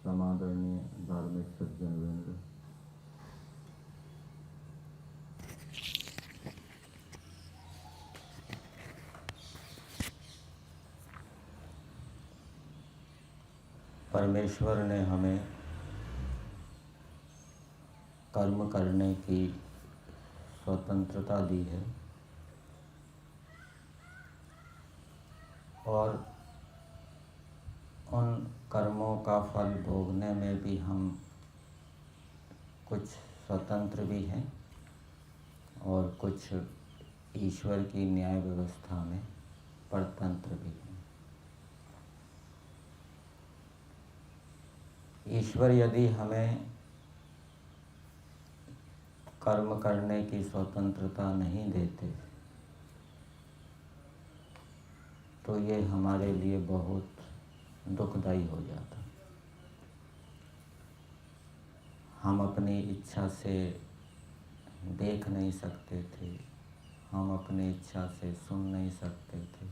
समादरणीय धार्मिक सज्जनवृंद, परमेश्वर ने हमें कर्म करने की स्वतंत्रता दी है और उन कर्मों का फल भोगने में भी हम कुछ स्वतंत्र भी हैं और कुछ ईश्वर की न्याय व्यवस्था में परतंत्र भी हैं। ईश्वर यदि हमें कर्म करने की स्वतंत्रता नहीं देते तो ये हमारे लिए बहुत दुखदायी हो जाता। हम अपनी इच्छा से देख नहीं सकते थे, हम अपनी इच्छा से सुन नहीं सकते थे,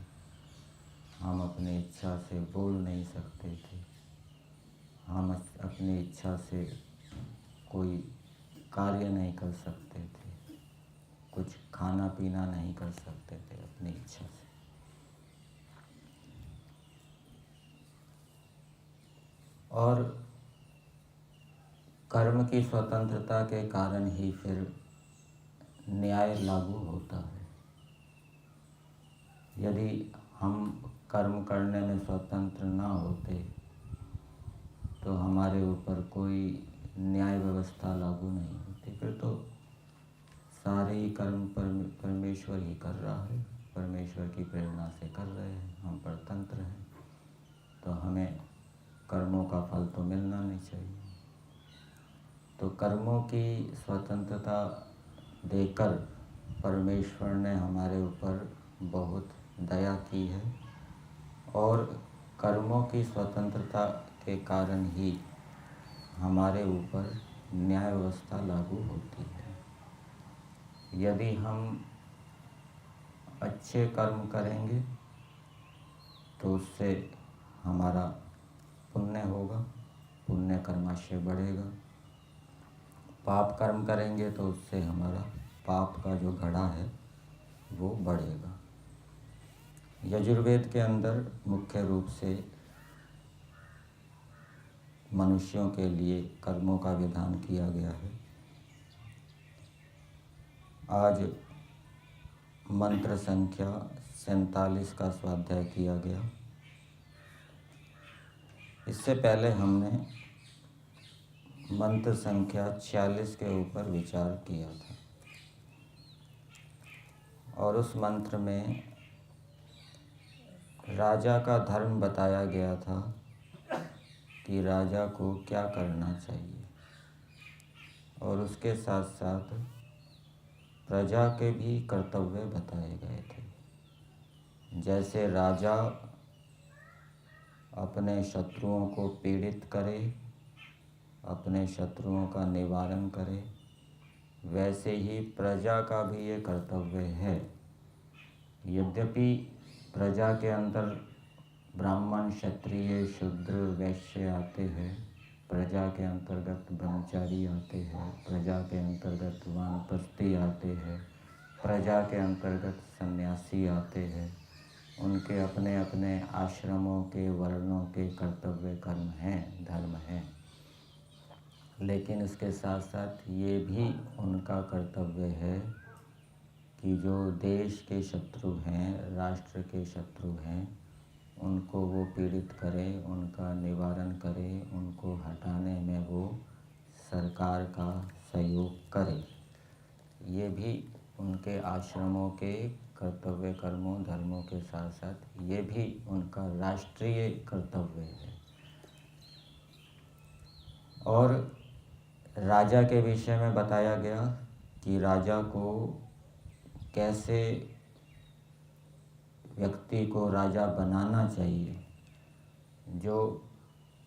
हम अपनी इच्छा से बोल नहीं सकते थे, हम अपनी इच्छा से कोई कार्य नहीं कर सकते थे, कुछ खाना पीना नहीं कर सकते थे अपनी इच्छा से। और कर्म की स्वतंत्रता के कारण ही फिर न्याय लागू होता है। यदि हम कर्म करने में स्वतंत्र ना होते तो हमारे ऊपर कोई न्याय व्यवस्था लागू नहीं होती। फिर तो सारे ही कर्म परमेश्वर ही कर रहा है, परमेश्वर की प्रेरणा से कर रहे हैं, हम परतंत्र हैं, तो हमें कर्मों का फल तो मिलना नहीं चाहिए। तो कर्मों की स्वतंत्रता देकर परमेश्वर ने हमारे ऊपर बहुत दया की है और कर्मों की स्वतंत्रता के कारण ही हमारे ऊपर न्याय व्यवस्था लागू होती है। यदि हम अच्छे कर्म करेंगे तो उससे हमारा पुण्य होगा, पुण्य कर्माशय बढ़ेगा। पाप कर्म करेंगे तो उससे हमारा पाप का जो घड़ा है वो बढ़ेगा। यजुर्वेद के अंदर मुख्य रूप से मनुष्यों के लिए कर्मों का विधान किया गया है। आज मंत्र संख्या 47 का स्वाध्याय किया गया। इससे पहले हमने मंत्र संख्या 46 के ऊपर विचार किया था और उस मंत्र में राजा का धर्म बताया गया था कि राजा को क्या करना चाहिए और उसके साथ साथ प्रजा के भी कर्तव्य बताए गए थे। जैसे राजा अपने शत्रुओं को पीड़ित करे, अपने शत्रुओं का निवारण करे, वैसे ही प्रजा का भी ये कर्तव्य है। यद्यपि प्रजा के अंदर ब्राह्मण, क्षत्रिय, शूद्र, वैश्य आते हैं, प्रजा के अंतर्गत ब्रह्मचारी आते हैं, प्रजा के अंतर्गत वानप्रस्थी आते हैं, प्रजा के अंतर्गत सन्यासी आते हैं। उनके अपने अपने आश्रमों के, वर्णों के कर्तव्य कर्म हैं, धर्म हैं। लेकिन इसके साथ साथ ये भी उनका कर्तव्य है कि जो देश के शत्रु हैं, राष्ट्र के शत्रु हैं, उनको वो पीड़ित करें, उनका निवारण करें, उनको हटाने में वो सरकार का सहयोग करे। ये भी उनके आश्रमों के कर्तव्य कर्मों, धर्मों के साथ साथ ये भी उनका राष्ट्रीय कर्तव्य है। और राजा के विषय में बताया गया कि राजा को कैसे व्यक्ति को राजा बनाना चाहिए। जो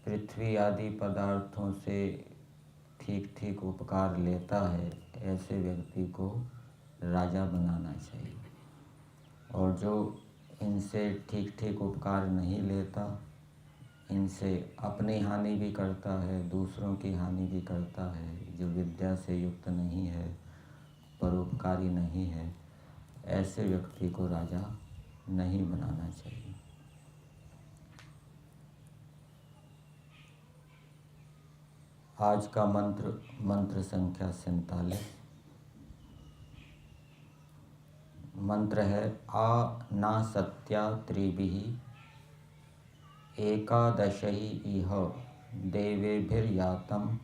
पृथ्वी आदि पदार्थों से ठीक ठीक उपकार लेता है, ऐसे व्यक्ति को राजा बनाना चाहिए। और जो इनसे ठीक ठीक उपकार नहीं लेता, इनसे अपनी हानि भी करता है, दूसरों की हानि भी करता है, जो विद्या से युक्त नहीं है, परोपकारी नहीं है, ऐसे व्यक्ति को राजा नहीं बनाना चाहिए। आज का मंत्र संख्या 47। मंत्र है आनासत्या त्रिभिः एकादशहि इह देवेभिर्यातं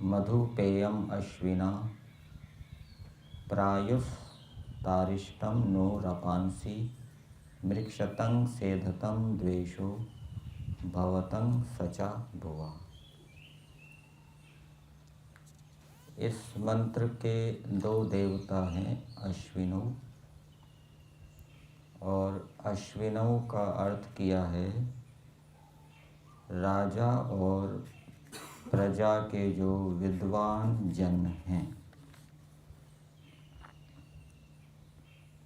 मधुपेयम् अश्विना प्रायुस्तारिष्टं नो रपांसि मृक्षतं सेधतं द्वेषो भवतं सचा भुवा। इस मंत्र के दो देवता हैं अश्विनों, और अश्विनों का अर्थ किया है राजा और प्रजा के जो विद्वान जन हैं,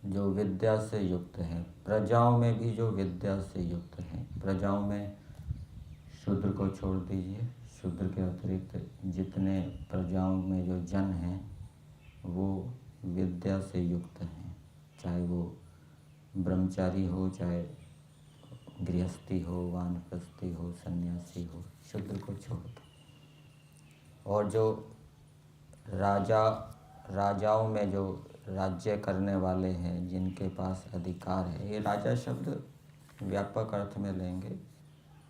जो विद्या से युक्त हैं। प्रजाओं में भी जो विद्या से युक्त हैं, प्रजाओं में शूद्र को छोड़ दीजिए, शूद्र के अतिरिक्त जितने प्रजाओं में जो जन हैं वो विद्या से युक्त हैं, चाहे वो ब्रह्मचारी हो, चाहे गृहस्थी हो, वानप्रस्थी हो, सन्यासी हो, शूद्र को छोड़ दो। और जो राजाओं में जो राज्य करने वाले हैं, जिनके पास अधिकार है, ये राजा शब्द व्यापक अर्थ में लेंगे,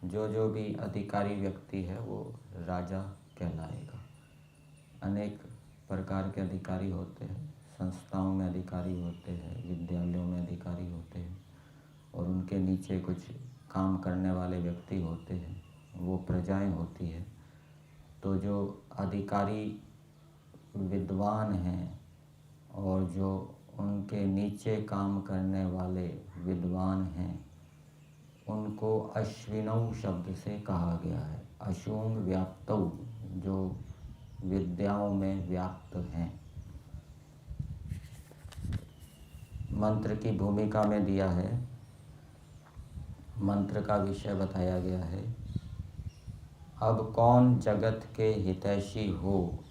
जो भी अधिकारी व्यक्ति है वो राजा कहलाएगा। अनेक प्रकार के अधिकारी होते हैं, संस्थाओं में अधिकारी होते हैं, विद्यालयों में अधिकारी होते हैं, और उनके नीचे कुछ काम करने वाले व्यक्ति होते हैं, वो प्रजाएं होती है। तो जो अधिकारी विद्वान हैं और जो उनके नीचे काम करने वाले विद्वान हैं, उनको अश्विनौ शब्द से कहा गया है। अशुंग व्याप्तौ, जो विद्याओं में व्याप्त हैं। मंत्र की भूमिका में दिया है, मंत्र का विषय बताया गया है। अब कौन जगत के हितैषी हो,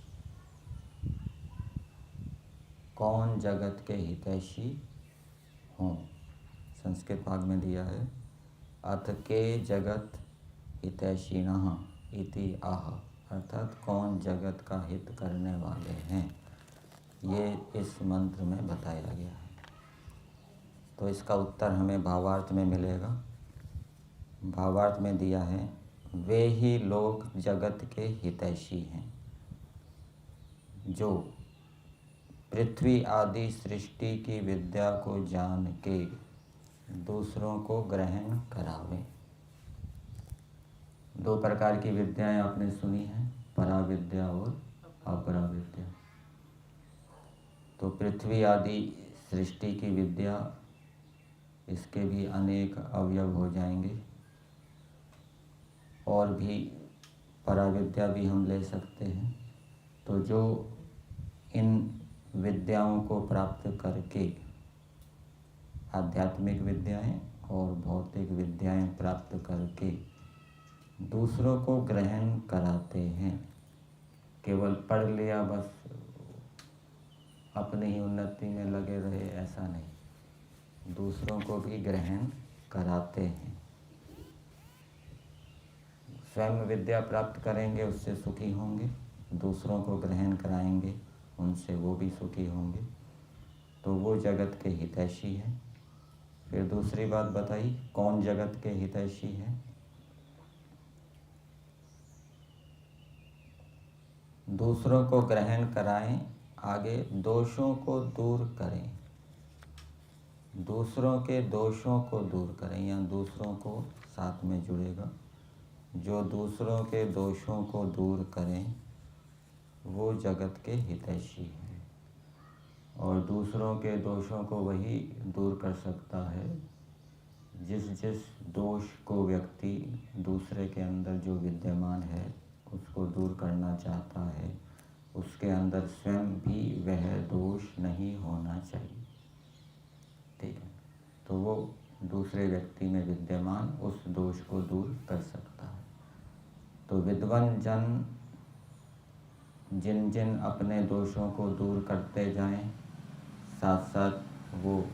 कौन जगत के हितैषी हों, संस्कृत भाग में दिया है अथ के जगत हितैषिणः इति आह, अर्थात कौन जगत का हित करने वाले हैं, ये इस मंत्र में बताया गया है। तो इसका उत्तर हमें भावार्थ में मिलेगा। भावार्थ में दिया है वे ही लोग जगत के हितैषी हैं जो पृथ्वी आदि सृष्टि की विद्या को जान के दूसरों को ग्रहण करावें। दो प्रकार की विद्याएं आपने सुनी हैं, पराविद्या और अपराविद्या। तो पृथ्वी आदि सृष्टि की विद्या, इसके भी अनेक अवयव हो जाएंगे, और भी पराविद्या भी हम ले सकते हैं। तो जो इन विद्याओं को प्राप्त करके आध्यात्मिक विद्याएं और भौतिक विद्याएं प्राप्त करके दूसरों को ग्रहण कराते हैं, केवल पढ़ लिया बस अपनी ही उन्नति में लगे रहे, ऐसा नहीं, दूसरों को भी ग्रहण कराते हैं। स्वयं विद्या प्राप्त करेंगे, उससे सुखी होंगे, दूसरों को ग्रहण कराएंगे, उनसे वो भी सुखी होंगे, तो वो जगत के हितैषी हैं। फिर दूसरी बात बताई, कौन जगत के हितैषी है। दूसरों को ग्रहण कराएं, आगे दोषों को दूर करें, दूसरों के दोषों को दूर करें, या दूसरों को साथ में जुड़ेगा। जो दूसरों के दोषों को दूर करें वो जगत के हितैषी हैं। और दूसरों के दोषों को वही दूर कर सकता है जिस जिस दोष को व्यक्ति दूसरे के अंदर जो विद्यमान है उसको दूर करना चाहता है, उसके अंदर स्वयं भी वह दोष नहीं होना चाहिए। ठीक है, तो वो दूसरे व्यक्ति में विद्यमान उस दोष को दूर कर सकता है। तो विद्वान जन जिन जिन अपने दोषों को दूर करते जाएं, साथ साथ वो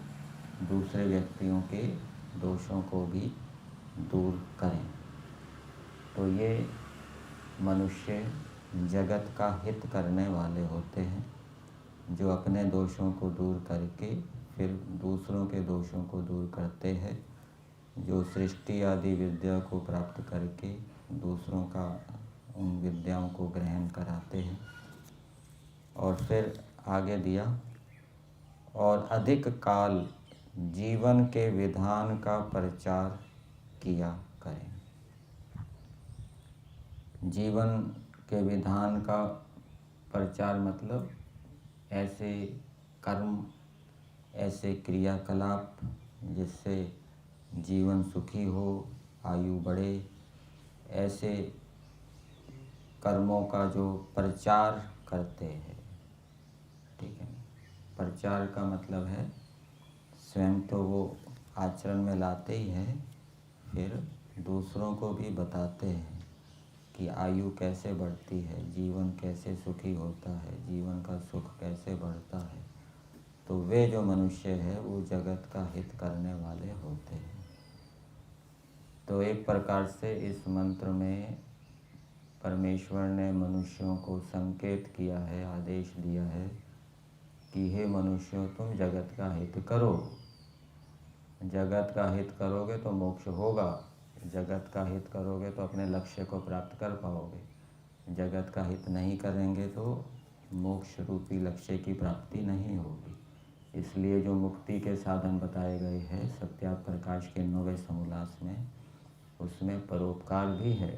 दूसरे व्यक्तियों के दोषों को भी दूर करें, तो ये मनुष्य जगत का हित करने वाले होते हैं, जो अपने दोषों को दूर करके फिर दूसरों के दोषों को दूर करते हैं, जो सृष्टि आदि विद्या को प्राप्त करके दूसरों का उन विद्याओं को ग्रहण कराते हैं। और फिर आगे दिया, और अधिक काल जीवन के विधान का प्रचार किया करें। जीवन के विधान का प्रचार मतलब ऐसे कर्म, ऐसे क्रियाकलाप जिससे जीवन सुखी हो, आयु बढ़े, ऐसे कर्मों का जो प्रचार करते हैं। ठीक है, प्रचार का मतलब है स्वयं तो वो आचरण में लाते ही हैं, फिर दूसरों को भी बताते हैं कि आयु कैसे बढ़ती है, जीवन कैसे सुखी होता है, जीवन का सुख कैसे बढ़ता है। तो वे जो मनुष्य है वो जगत का हित करने वाले होते हैं। तो एक प्रकार से इस मंत्र में परमेश्वर ने मनुष्यों को संकेत किया है, आदेश दिया है कि हे मनुष्यों, तुम जगत का हित करो। जगत का हित करोगे तो मोक्ष होगा, जगत का हित करोगे तो अपने लक्ष्य को प्राप्त कर पाओगे। जगत का हित नहीं करेंगे तो मोक्ष रूपी लक्ष्य की प्राप्ति नहीं होगी। इसलिए जो मुक्ति के साधन बताए गए हैं सत्या प्रकाश के 9वें समोल्लास में, उसमें परोपकार भी है।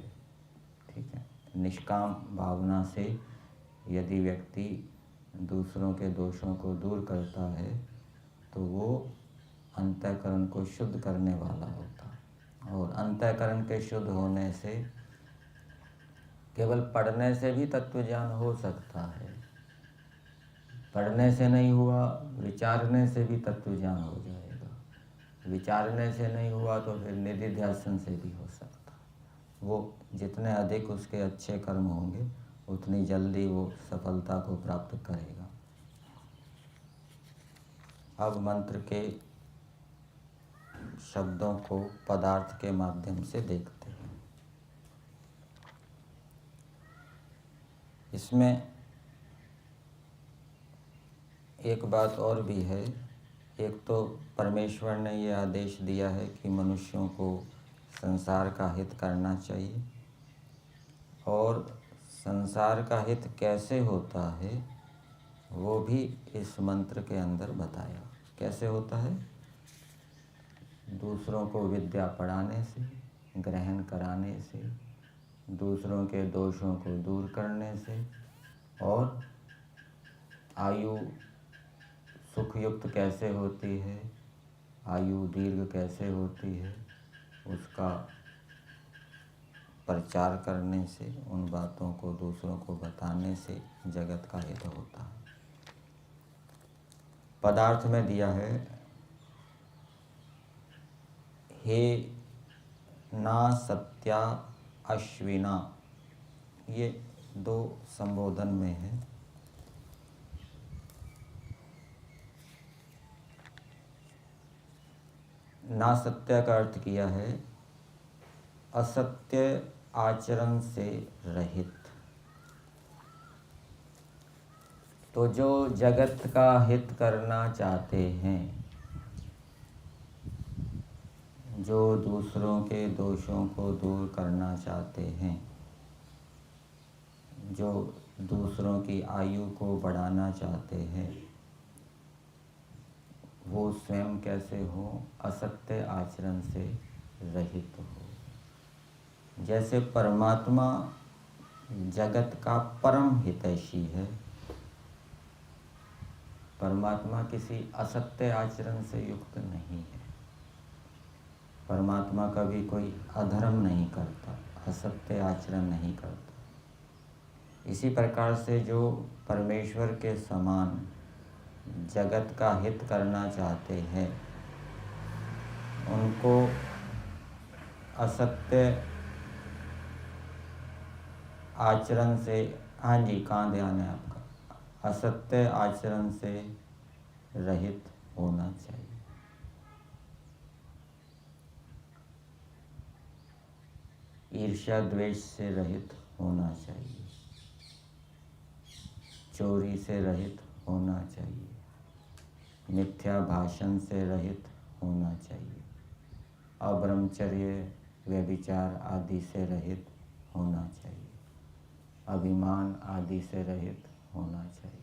ठीक है, निष्काम भावना से यदि व्यक्ति दूसरों के दोषों को दूर करता है तो वो अंतःकरण को शुद्ध करने वाला होता है। और अंतःकरण के शुद्ध होने से केवल पढ़ने से भी तत्व ज्ञान हो सकता है, पढ़ने से नहीं हुआ, विचारने से भी तत्व ज्ञान हो जाएगा, विचारने से नहीं हुआ तो फिर निधिध्यासन से भी हो सकता है। वो जितने अधिक उसके अच्छे कर्म होंगे उतनी जल्दी वो सफलता को प्राप्त करेगा। अब मंत्र के शब्दों को पदार्थ के माध्यम से देखते हैं। इसमें एक बात और भी है। एक तो परमेश्वर ने ये आदेश दिया है कि मनुष्यों को संसार का हित करना चाहिए, और संसार का हित कैसे होता है वो भी इस मंत्र के अंदर बताया। कैसे होता है? दूसरों को विद्या पढ़ाने से, ग्रहण कराने से, दूसरों के दोषों को दूर करने से, और आयु सुखयुक्त कैसे होती है, आयु दीर्घ कैसे होती है, उसका प्रचार करने से, उन बातों को दूसरों को बताने से जगत का हित होता है। पदार्थ में दिया है, हे ना सत्या अश्विना, ये दो संबोधन में है। ना सत्य का अर्थ किया है असत्य आचरण से रहित। तो जो जगत का हित करना चाहते हैं, जो दूसरों के दोषों को दूर करना चाहते हैं, जो दूसरों की आयु को बढ़ाना चाहते हैं, वो स्वयं कैसे हो? असत्य आचरण से रहित हो। जैसे परमात्मा जगत का परम हितैषी है, परमात्मा किसी असत्य आचरण से युक्त नहीं है। परमात्मा कभी कोई अधर्म नहीं करता, असत्य आचरण नहीं करता। इसी प्रकार से जो परमेश्वर के समान जगत का हित करना चाहते हैं, उनको असत्य आचरण से, हाँ जी, कहाँ ध्यान है आपका, असत्य आचरण से रहित होना चाहिए। ईर्ष्या द्वेष से रहित होना चाहिए, चोरी से रहित होना चाहिए, मिथ्या भाषण से रहित होना चाहिए, अब्रह्मचर्य व्यभिचार आदि से रहित होना चाहिए, अभिमान आदि से रहित होना चाहिए।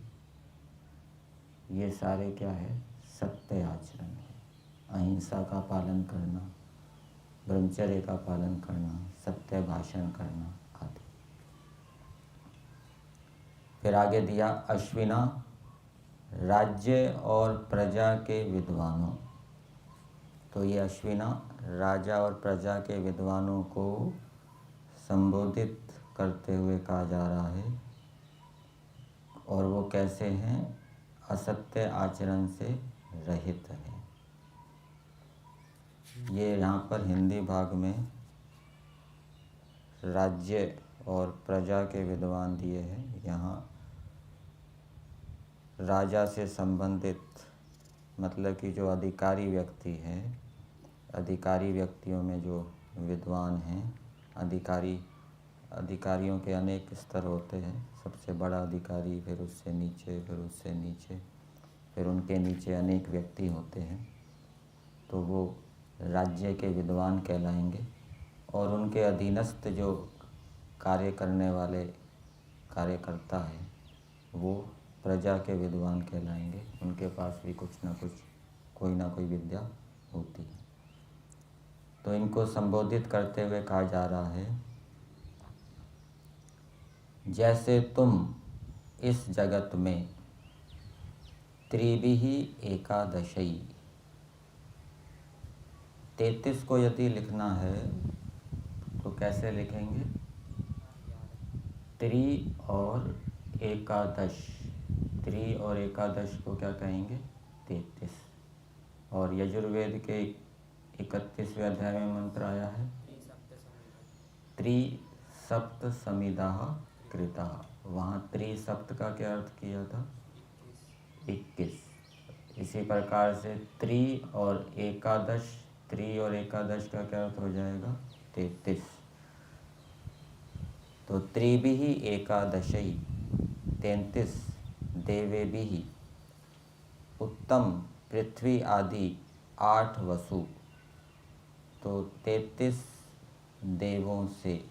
ये सारे क्या है? सत्य आचरण है। अहिंसा का पालन करना, ब्रह्मचर्य का पालन करना, सत्य भाषण करना आदि। फिर आगे दिया अश्विना, राज्य और प्रजा के विद्वानों। तो ये अश्विना राजा और प्रजा के विद्वानों को संबोधित करते हुए कहा जा रहा है। और वो कैसे हैं? असत्य आचरण से रहित है। ये यहाँ पर हिंदी भाग में राज्य और प्रजा के विद्वान दिए हैं। यहाँ राजा से संबंधित मतलब कि जो अधिकारी व्यक्ति है, अधिकारी व्यक्तियों में जो विद्वान हैं, अधिकारियों के अनेक स्तर होते हैं। सबसे बड़ा अधिकारी, फिर उससे नीचे, फिर उससे नीचे, फिर उनके नीचे अनेक व्यक्ति होते हैं। तो वो राज्य के विद्वान कहलाएंगे। और उनके अधीनस्थ जो कार्य करने वाले कार्यकर्ता हैं, वो प्रजा के विद्वान कहलाएंगे। उनके पास भी कुछ ना कुछ, कोई ना कोई विद्या होती है। तो इनको संबोधित करते हुए कहा जा रहा है, जैसे तुम इस जगत में त्रिभिः एकादशई, 33 को यदि लिखना है तो कैसे लिखेंगे? त्रि और एकादश, त्रि और एकादश को क्या कहेंगे? 33। और यजुर्वेद के 31वें अध्याय में मंत्र आया है, त्रिसप्त समिदाः कृताः। वहाँ त्रिसप्त का क्या अर्थ किया था? 21। इसी प्रकार से त्रि और एकादश, त्रि और एकादश का क्या अर्थ हो जाएगा? 33। तो त्रिभिः एकादशई, 33 देवेभिः, उत्तम पृथ्वी आदि 8 वसु। तो 33 देवों से,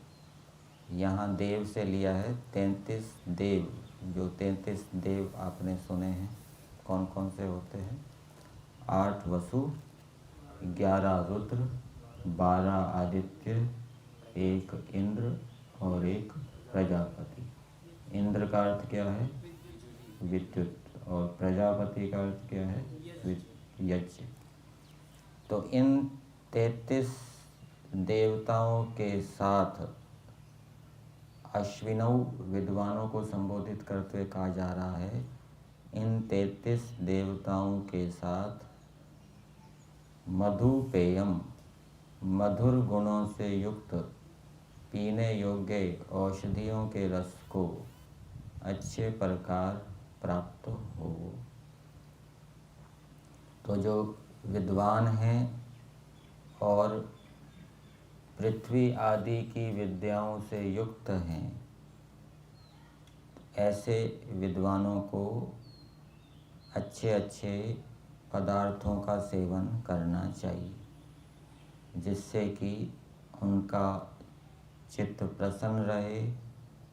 यहाँ देव से लिया है 33 देव। जो 33 देव आपने सुने हैं, कौन कौन से होते हैं? 8 वसु, 11 रुद्र, 12 आदित्य, 1 इंद्र और 1 प्रजापति। इंद्र का अर्थ क्या है? विद्युत। और प्रजापति का अर्थ क्या है? यज्ञ। तो इन 33 देवताओं के साथ अश्विनौ विद्वानों को संबोधित करते हुए कहा जा रहा है, इन 33 देवताओं के साथ मधुपेयम, मधुर गुणों से युक्त पीने योग्य औषधियों के रस को अच्छे प्रकार प्राप्त हो। तो जो विद्वान हैं और पृथ्वी आदि की विद्याओं से युक्त हैं, ऐसे विद्वानों को अच्छे अच्छे पदार्थों का सेवन करना चाहिए, जिससे कि उनका चित्त प्रसन्न रहे,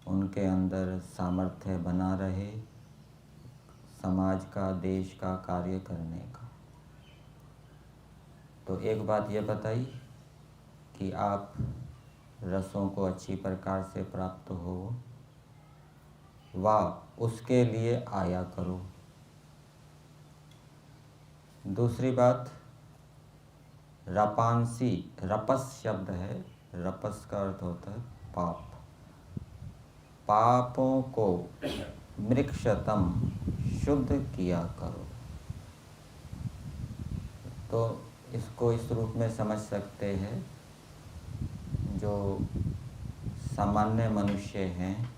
उनके अंदर सामर्थ्य बना रहे समाज का, देश का कार्य करने का। तो एक बात ये बताई कि आप रसों को अच्छी प्रकार से प्राप्त हो, उसके लिए आया करो। दूसरी बात, रपांसी, रपस शब्द है, रपस का अर्थ होता है पाप। पापों को मृक्षतम शुद्ध किया करो। तो इसको इस रूप में समझ सकते हैं, जो सामान्य मनुष्य हैं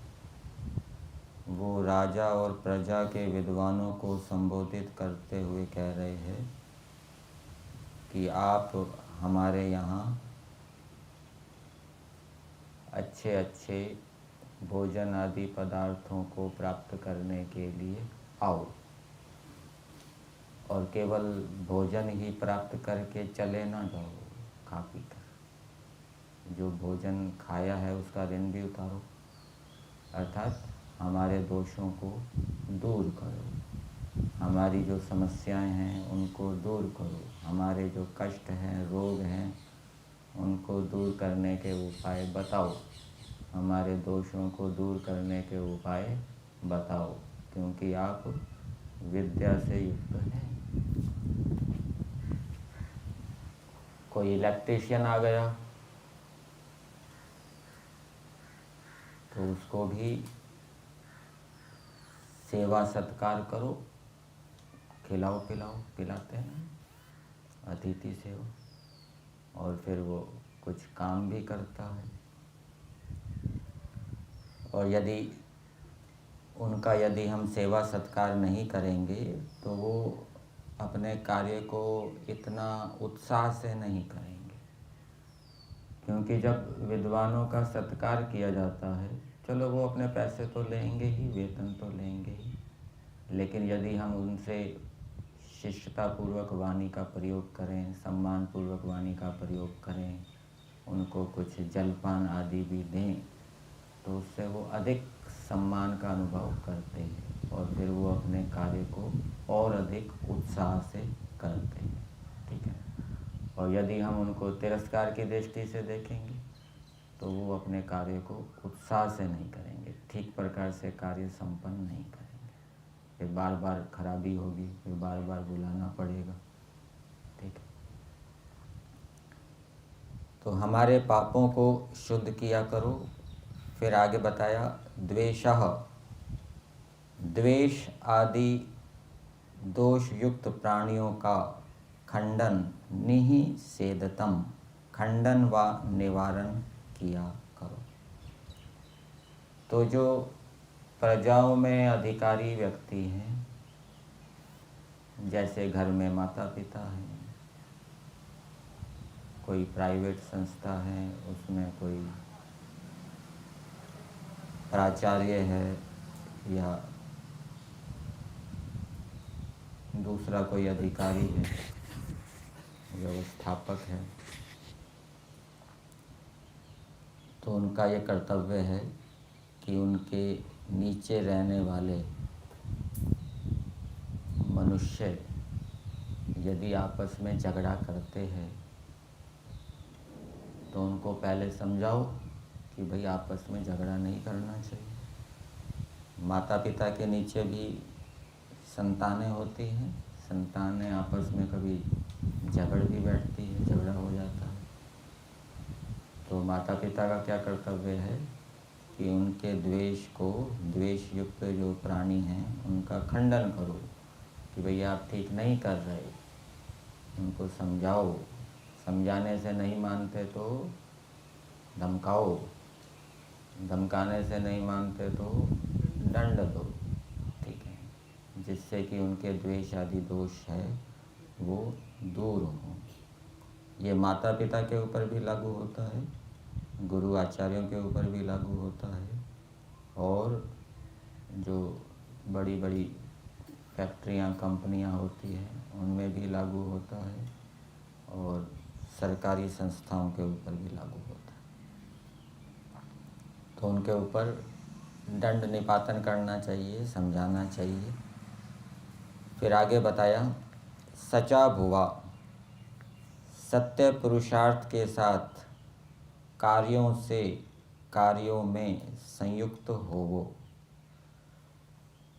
वो राजा और प्रजा के विद्वानों को संबोधित करते हुए कह रहे हैं कि आप हमारे यहाँ अच्छे अच्छे भोजन आदि पदार्थों को प्राप्त करने के लिए आओ, और केवल भोजन ही प्राप्त करके चले ना जाओ खा पी कर। जो भोजन खाया है उसका ऋण भी उतारो, अर्थात हमारे दोषों को दूर करो, हमारी जो समस्याएं हैं उनको दूर करो, हमारे जो कष्ट हैं, रोग हैं, उनको दूर करने के उपाय बताओ, हमारे दोषों को दूर करने के उपाय बताओ, क्योंकि आप विद्या से युक्त हैं। कोई इलेक्ट्रिशियन आ गया तो उसको भी सेवा सत्कार करो, खिलाओ पिलाओ, पिलाते हैं अतिथि सेवा, और फिर वो कुछ काम भी करता है। और यदि हम सेवा सत्कार नहीं करेंगे तो वो अपने कार्य को इतना उत्साह से नहीं करेंगे, क्योंकि जब विद्वानों का सत्कार किया जाता है, चलो वो अपने पैसे तो लेंगे ही, वेतन तो लेंगे ही, लेकिन यदि हम उनसे शिष्टतापूर्वक वाणी का प्रयोग करें, सम्मानपूर्वक वाणी का प्रयोग करें, उनको कुछ जलपान आदि भी दें, तो उससे वो अधिक सम्मान का अनुभव करते हैं और फिर वो अपने कार्य को और अधिक उत्साह से करते हैं। ठीक है। और यदि हम उनको तिरस्कार की दृष्टि से देखेंगे तो वो अपने कार्य को उत्साह से नहीं करेंगे, ठीक प्रकार से कार्य संपन्न नहीं करेंगे, फिर बार बार खराबी होगी, फिर बार बार बुलाना पड़ेगा। ठीक है। तो हमारे पापों को शुद्ध किया करो। फिर आगे बताया, द्वेषः, द्वेष आदि दोष युक्त प्राणियों का खंडन, निषेधतम, खंडन व निवारण किया करो। तो जो प्रजाओं में अधिकारी व्यक्ति हैं, जैसे घर में माता पिता हैं, कोई प्राइवेट संस्था है उसमें कोई प्राचार्य है या दूसरा कोई अधिकारी है, व्यवस्थापक है, तो उनका ये कर्तव्य है कि उनके नीचे रहने वाले मनुष्य यदि आपस में झगड़ा करते हैं तो उनको पहले समझाओ कि भाई आपस में झगड़ा नहीं करना चाहिए। माता पिता के नीचे भी संतानें होती हैं, संतानें आपस में कभी झगड़ भी बैठती है, झगड़ा हो जाता है। तो माता पिता का क्या कर्तव्य है कि उनके द्वेष को, द्वेष युक्त जो प्राणी हैं उनका खंडन करो कि भैया आप ठीक नहीं कर रहे, उनको समझाओ, समझाने से नहीं मानते तो धमकाओ, धमकाने से नहीं मानते तो दंड दो। ठीक है, जिससे कि उनके द्वेष आदि दोष है वो दूर हों। ये माता पिता के ऊपर भी लागू होता है, गुरु आचार्यों के ऊपर भी लागू होता है, और जो बड़ी बड़ी फैक्ट्रियां, कंपनियां होती हैं उनमें भी लागू होता है, और सरकारी संस्थाओं के ऊपर भी लागू होता है। तो उनके ऊपर दंड निपातन करना चाहिए, समझाना चाहिए। फिर आगे बताया, सचा भुवा, सत्य पुरुषार्थ के साथ कार्यों में संयुक्त होवो।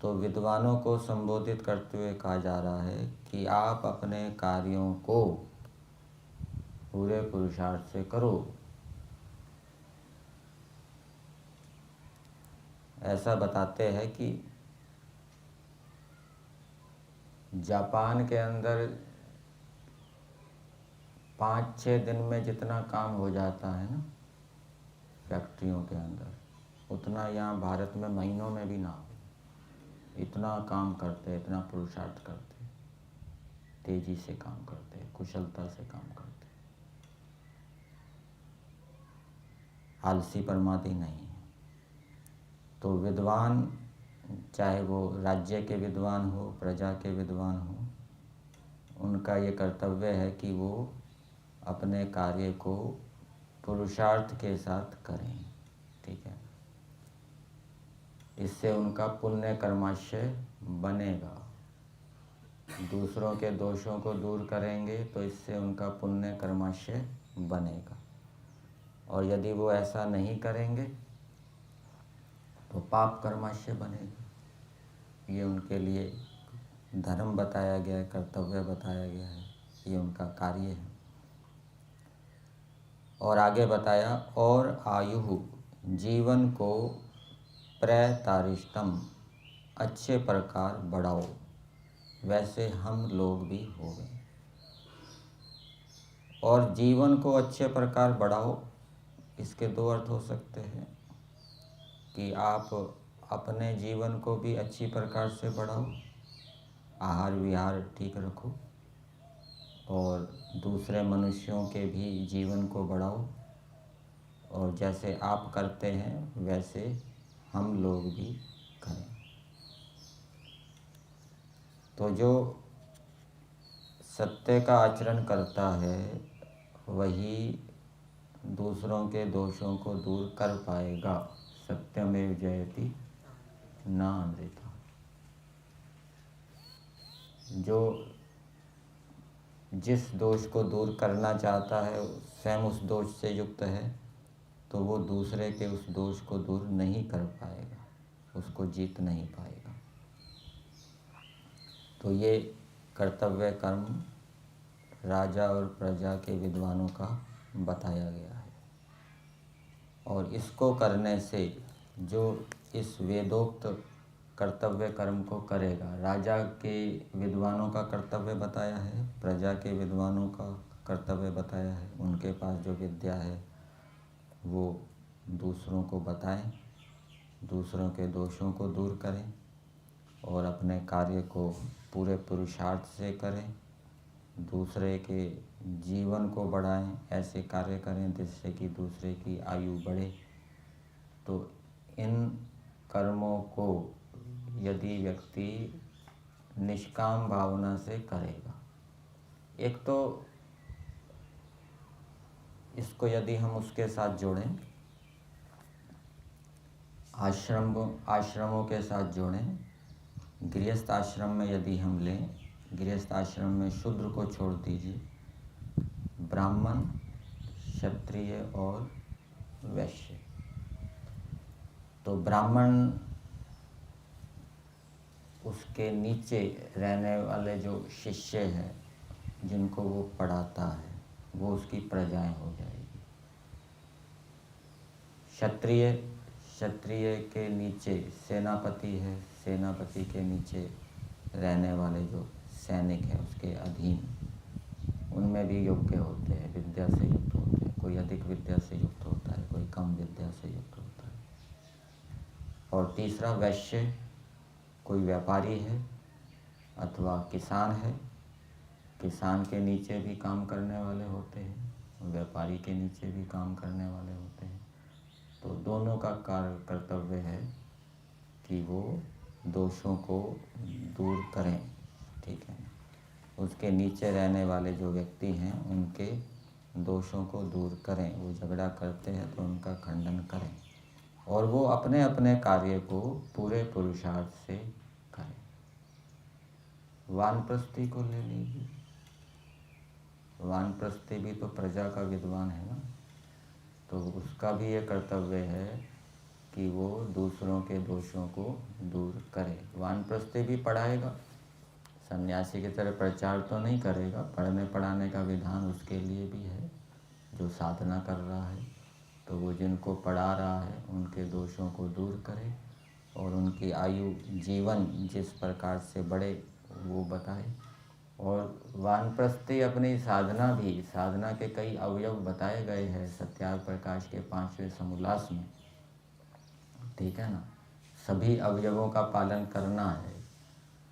तो विद्वानों को संबोधित करते हुए कहा जा रहा है कि आप अपने कार्यों को पूरे पुरुषार्थ से करो। ऐसा बताते हैं कि जापान के अंदर 5-6 दिन में जितना काम हो जाता है ना फैक्ट्रियों के अंदर, उतना यहाँ भारत में महीनों में भी ना हो। इतना काम करते, इतना पुरुषार्थ करते, तेजी से काम करते, कुशलता से काम करते, आलसी प्रमादी नहीं है। तो विद्वान, चाहे वो राज्य के विद्वान हो, प्रजा के विद्वान हो, उनका ये कर्तव्य है कि वो अपने कार्य को पुरुषार्थ के साथ करें। ठीक है, इससे उनका पुण्य कर्माशय बनेगा। दूसरों के दोषों को दूर करेंगे तो इससे उनका पुण्य कर्माशय बनेगा। और यदि वो ऐसा नहीं करेंगे तो पाप कर्माशय बनेगा। ये उनके लिए धर्म बताया गया है, कर्तव्य बताया गया है, ये उनका कार्य है। और आगे बताया, और आयु जीवन को प्रतारिष्टम अच्छे प्रकार बढ़ाओ, वैसे हम लोग भी हो गए। और जीवन को अच्छे प्रकार बढ़ाओ, इसके दो अर्थ हो सकते हैं कि आप अपने जीवन को भी अच्छी प्रकार से बढ़ाओ, आहार विहार ठीक रखो, और दूसरे मनुष्यों के भी जीवन को बढ़ाओ, और जैसे आप करते हैं वैसे हम लोग भी करें। तो जो सत्य का आचरण करता है वही दूसरों के दोषों को दूर कर पाएगा। सत्यमेव जयति न अमृता। जो जिस दोष को दूर करना चाहता है स्वयं उस दोष से युक्त है, तो वो दूसरे के उस दोष को दूर नहीं कर पाएगा, उसको जीत नहीं पाएगा। तो ये कर्तव्य कर्म राजा और प्रजा के विद्वानों का बताया गया है। और इसको करने से जो इस वेदोक्त कर्तव्य कर्म को करेगा, राजा के विद्वानों का कर्तव्य बताया है, प्रजा के विद्वानों का कर्तव्य बताया है। उनके पास जो विद्या है वो दूसरों को बताएं, दूसरों के दोषों को दूर करें और अपने कार्य को पूरे पुरुषार्थ से करें, दूसरे के जीवन को बढ़ाएं, ऐसे कार्य करें जिससे कि दूसरे की आयु बढ़े। तो इन कर्मों को यदि व्यक्ति निष्काम भावना से करेगा, एक तो इसको यदि हम उसके साथ जोड़ें, आश्रमों के साथ जोड़ें, गृहस्थ आश्रम में यदि हम लें, गृहस्थ आश्रम में शूद्र को छोड़ दीजिए, ब्राह्मण, क्षत्रिय और वैश्य। तो ब्राह्मण, उसके नीचे रहने वाले जो शिष्य हैं जिनको वो पढ़ाता है वो उसकी प्रजाएं हो जाएगी। क्षत्रिय के नीचे सेनापति है, सेनापति के नीचे रहने वाले जो सैनिक हैं उसके अधीन, उनमें भी योग्य होते हैं, विद्या से युक्त होते हैं। कोई अधिक विद्या से युक्त होता है, कोई कम विद्या से युक्त होता है। और तीसरा वैश्य, कोई व्यापारी है अथवा किसान है, किसान के नीचे भी काम करने वाले होते हैं, व्यापारी के नीचे भी काम करने वाले होते हैं। तो दोनों का कर्तव्य है कि वो दोषों को दूर करें। ठीक है, उसके नीचे रहने वाले जो व्यक्ति हैं उनके दोषों को दूर करें। वो झगड़ा करते हैं तो उनका खंडन करें और वो अपने अपने कार्य को पूरे पुरुषार्थ से करें। वानप्रस्थी को ले लीजिए, वानप्रस्थी भी तो प्रजा का विद्वान है ना, तो उसका भी ये कर्तव्य है कि वो दूसरों के दोषों को दूर करे। वानप्रस्थी भी पढ़ाएगा, सन्यासी की तरह प्रचार तो नहीं करेगा, पढ़ने पढ़ाने का विधान उसके लिए भी है। जो साधना कर रहा है तो वो जिनको पढ़ा रहा है उनके दोषों को दूर करे और उनकी आयु जीवन जिस प्रकार से बढ़े वो बताए। और वानप्रस्थी अपनी साधना के कई अवयव बताए गए हैं सत्याग्रह प्रकाश के 5वें समोल्लास में, ठीक है ना। सभी अवयवों का पालन करना है।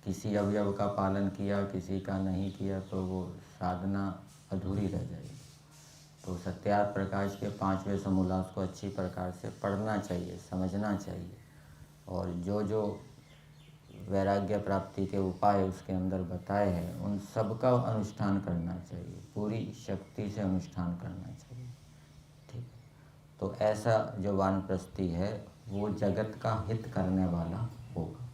किसी अवयव का पालन किया, किसी का नहीं किया तो वो साधना अधूरी रह जाएगी। तो सत्याग्रह प्रकाश के 5वें समोल्लास को अच्छी प्रकार से पढ़ना चाहिए, समझना चाहिए और जो जो वैराग्य प्राप्ति के उपाय उसके अंदर बताए हैं उन सब का अनुष्ठान करना चाहिए, पूरी शक्ति से अनुष्ठान करना चाहिए, ठीक। तो ऐसा जो वानप्रस्थी है वो जगत का हित करने वाला होगा।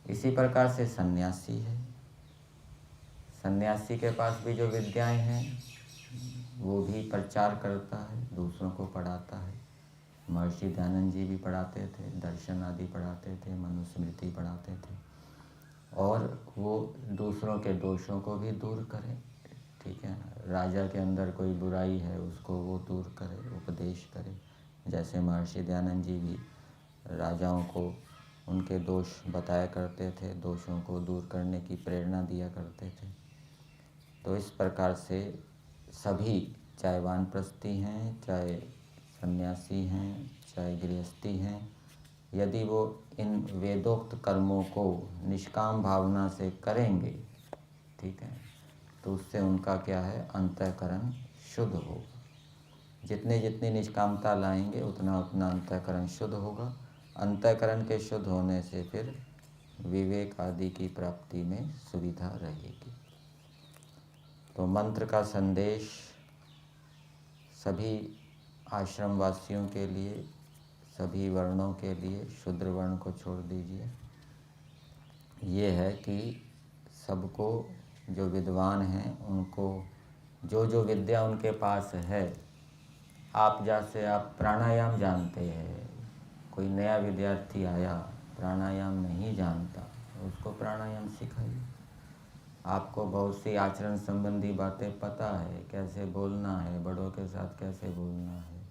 इसी प्रकार से सन्यासी है। सन्यासी के पास भी जो विद्याएं हैं वो भी प्रचार करता है, दूसरों को पढ़ाता है। महर्षि दयानंद जी भी पढ़ाते थे, दर्शन आदि पढ़ाते थे, मनुस्मृति पढ़ाते थे और वो दूसरों के दोषों को भी दूर करे, ठीक है ना। राजा के अंदर कोई बुराई है उसको वो दूर करे, उपदेश करे। जैसे महर्षि दयानंद जी भी राजाओं को उनके दोष बताया करते थे, दोषों को दूर करने की प्रेरणा दिया करते थे। तो इस प्रकार से सभी, चाहे वानप्रस्थी हैं, चाहे सन्यासी हैं, चाहे गृहस्थी हैं, यदि वो इन वेदोक्त कर्मों को निष्काम भावना से करेंगे, ठीक है, तो उससे उनका क्या है, अंतःकरण शुद्ध होगा। जितनी जितनी निष्कामता लाएंगे उतना उतना अंतःकरण शुद्ध होगा। अंतःकरण के शुद्ध होने से फिर विवेक आदि की प्राप्ति में सुविधा रहेगी। तो मंत्र का संदेश सभी आश्रम वासियों के लिए, सभी वर्णों के लिए, शूद्र वर्ण को छोड़ दीजिए, ये है कि सबको, जो विद्वान हैं उनको जो जो विद्या उनके पास है, आप जैसे आप प्राणायाम जानते हैं, कोई नया विद्यार्थी आया प्राणायाम नहीं जानता, उसको प्राणायाम सिखाइए। आपको बहुत सी आचरण संबंधी बातें पता है, कैसे बोलना है, बड़ों के साथ कैसे बोलना है,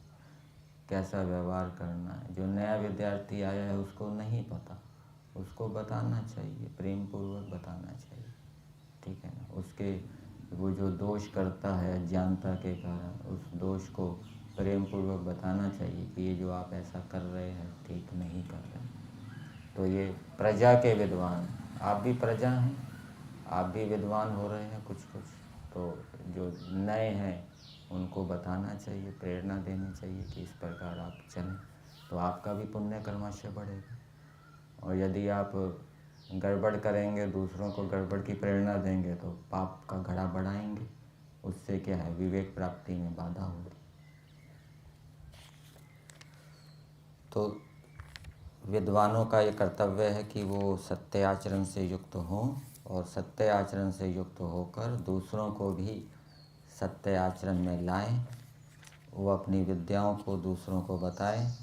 कैसा व्यवहार करना है। जो नया विद्यार्थी आया है उसको नहीं पता, उसको बताना चाहिए, प्रेम पूर्वक बताना चाहिए, ठीक है ना। उसके वो जो दोष करता है अज्ञानता के कारण, उस दोष को प्रेम पूर्वक बताना चाहिए कि ये जो आप ऐसा कर रहे हैं ठीक नहीं कर रहे। तो ये प्रजा के विद्वान, आप भी प्रजा हैं, आप भी विद्वान हो रहे हैं कुछ कुछ, तो जो नए हैं उनको बताना चाहिए, प्रेरणा देनी चाहिए कि इस प्रकार आप चलें, तो आपका भी पुण्य कर्माशय बढ़ेगा। और यदि आप गड़बड़ करेंगे, दूसरों को गड़बड़ की प्रेरणा देंगे तो पाप का घड़ा बढ़ाएंगे, उससे क्या है, विवेक प्राप्ति में बाधा होगी। तो विद्वानों का ये कर्तव्य है कि वो सत्य आचरण से युक्त हों और सत्य आचरण से युक्त होकर दूसरों को भी सत्य आचरण में लाएं, वो अपनी विद्याओं को दूसरों को बताएं।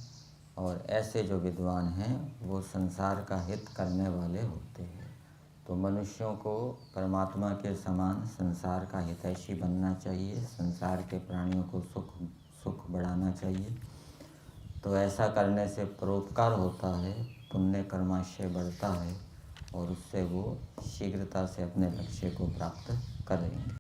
और ऐसे जो विद्वान हैं वो संसार का हित करने वाले होते हैं। तो मनुष्यों को परमात्मा के समान संसार का हितैषी बनना चाहिए, संसार के प्राणियों को सुख बढ़ाना चाहिए। तो ऐसा करने से परोपकार होता है, पुण्य कर्माशय बढ़ता है और उससे वो शीघ्रता से अपने लक्ष्य को प्राप्त करेंगे।